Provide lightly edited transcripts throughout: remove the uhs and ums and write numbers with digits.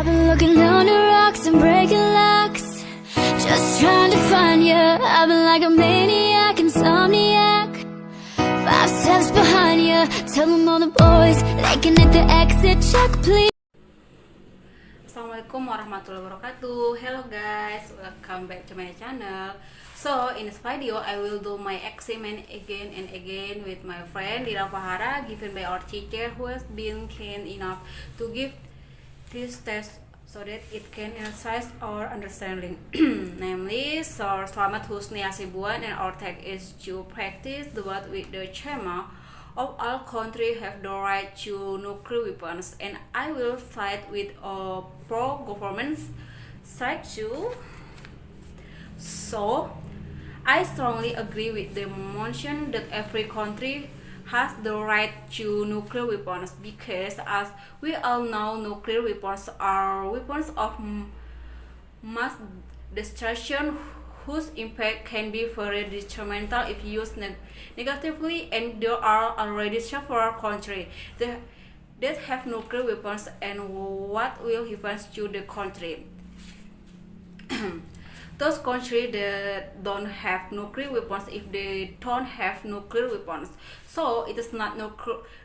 I've been looking under rocks and breaking locks, just trying to find you. I've been like a maniac, insomniac, 5 steps behind you. Tell them all the boys they can hit the exit check, please. Assalamualaikum warahmatullahi wabarakatuh. Hello guys, welcome back to my channel. So in this video I will do my experiment again and again with my friend Dira Fahara, given by our teacher who has been kind enough to give this test so that it can exercise our understanding. Namely, Sir Slamet Husni Hasibuan, and our tag is to practice the word with the schema of all countries have the right to nuclear weapons, and I will fight with a pro-government side too. So I strongly agree with the motion that every country has the right to nuclear weapons, because as we all know, nuclear weapons are weapons of mass destruction whose impact can be very detrimental if used negatively, and there are already several countries that have nuclear weapons. And what will happen to the country? Those countries that don't have nuclear weapons, if they don't have nuclear weapons, so it is not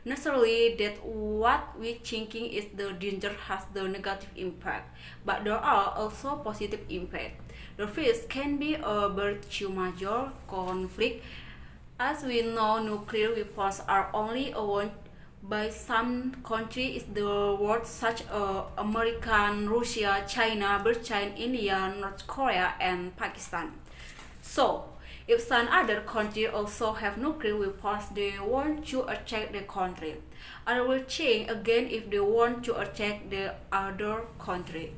necessarily that what we thinking is the danger has the negative impact, but there are also positive impact. The first can be a virtue major conflict. As we know, nuclear weapons are only owned by some countries in the world, such as America, Russia, China, Britain, India, North Korea, and Pakistan. So, if some other countries also have nuclear weapons, they want to attack the country. I will change again if they want to attack the other country.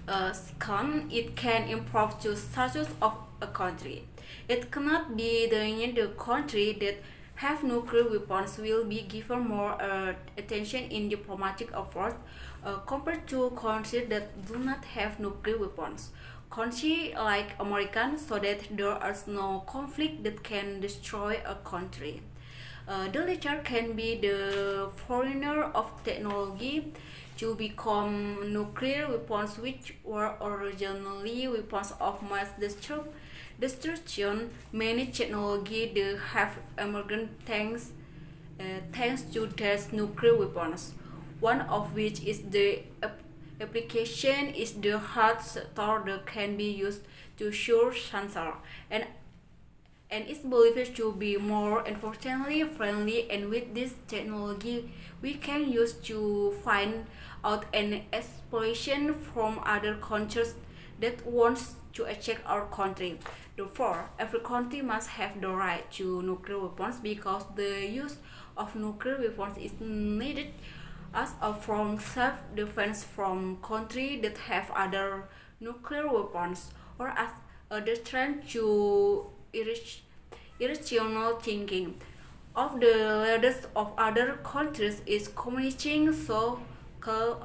Second, it can improve the status of a country. It cannot be the country that have nuclear weapons will be given more attention in diplomatic efforts compared to countries that do not have nuclear weapons. Countries like America, so that there is no conflict that can destroy a country. The latter can be the foreigner of technology to become nuclear weapons, which were originally weapons of mass destruction. Many technology they have emerged thanks to these nuclear weapons. One of which is the application is the hard sector that can be used to shoot sensor, and it's believed to be more environmentally friendly. And with this technology, we can use to find out an exploitation from other countries that wants to attack our country. Therefore, every country must have the right to nuclear weapons, because the use of nuclear weapons is needed as a form of self-defense from countries that have other nuclear weapons, or as a deterrent to irrational thinking of the leaders of other countries is communicating so-called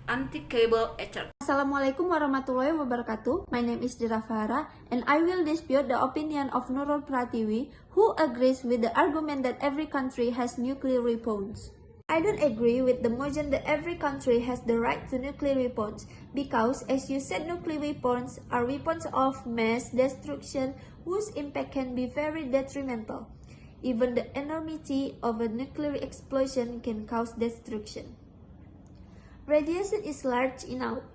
anti-cable attack. Assalamualaikum warahmatullahi wabarakatuh. My name is Dira Fahara, and I will dispute the opinion of Nurul Pratiwi, who agrees with the argument that every country has nuclear weapons. I don't agree with the motion that every country has the right to nuclear weapons, because, as you said, nuclear weapons are weapons of mass destruction whose impact can be very detrimental. Even the enormity of a nuclear explosion can cause destruction. Radiation is large enough.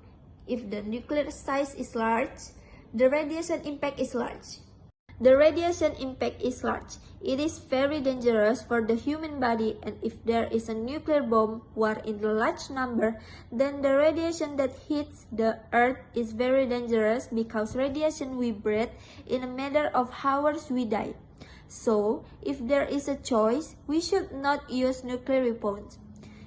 If the nuclear size is large, the radiation impact is large. The radiation impact is large. It is very dangerous for the human body, and if there is a nuclear bomb war in a large number, then the radiation that hits the earth is very dangerous, because radiation we breathe in a matter of hours we die. So, if there is a choice, we should not use nuclear weapons.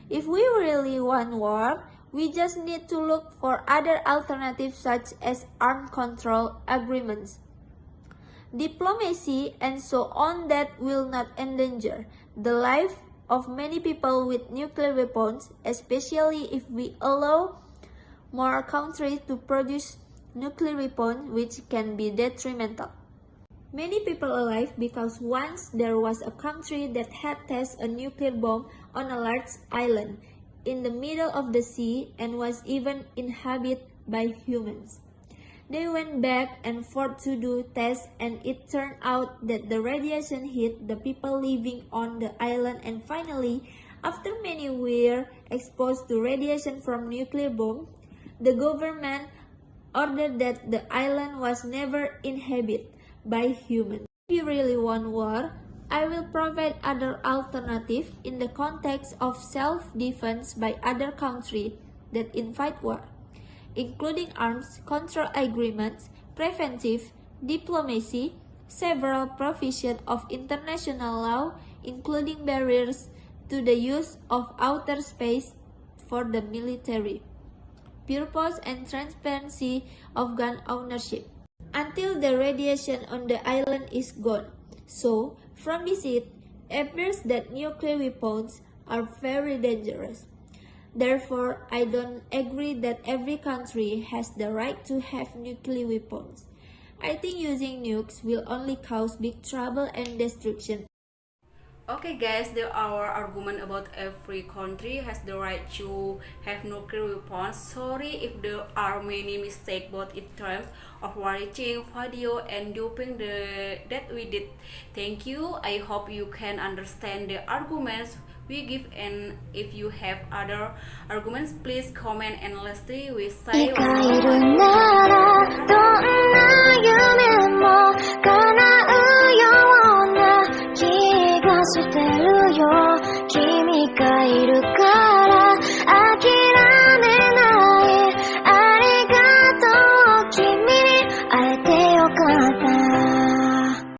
If we really want war, we just need to look for other alternatives, such as armed control agreements, diplomacy, and so on, that will not endanger the life of many people with nuclear weapons, especially if we allow more countries to produce nuclear weapons, which can be detrimental. Many people alive, because once there was a country that had tested a nuclear bomb on a large island. in the middle of the sea and was even inhabited by humans. They went back and forth to do tests, and it turned out that the radiation hit the people living on the island, and finally, after many were exposed to radiation from nuclear bomb, the government ordered that the island was never inhabited by humans. If you really want war, I will provide other alternatives in the context of self-defense by other countries that invite war, including arms control agreements, preventive diplomacy, several provisions of international law, including barriers to the use of outer space for the military, purpose and transparency of gun ownership, until the radiation on the island is gone. So, from this it appears that nuclear weapons are very dangerous. Therefore, I don't agree that every country has the right to have nuclear weapons. I think using nukes will only cause big trouble and destruction. Okay guys, there are arguments about every country has the right to have nuclear weapons. Sorry if there are many mistakes both in terms of watching video and doing that we did. Thank you. I hope you can understand the arguments we give, and if you have other arguments, please comment and let's see we say. いるならどんな夢も叶うような気がしてるよ君がいるか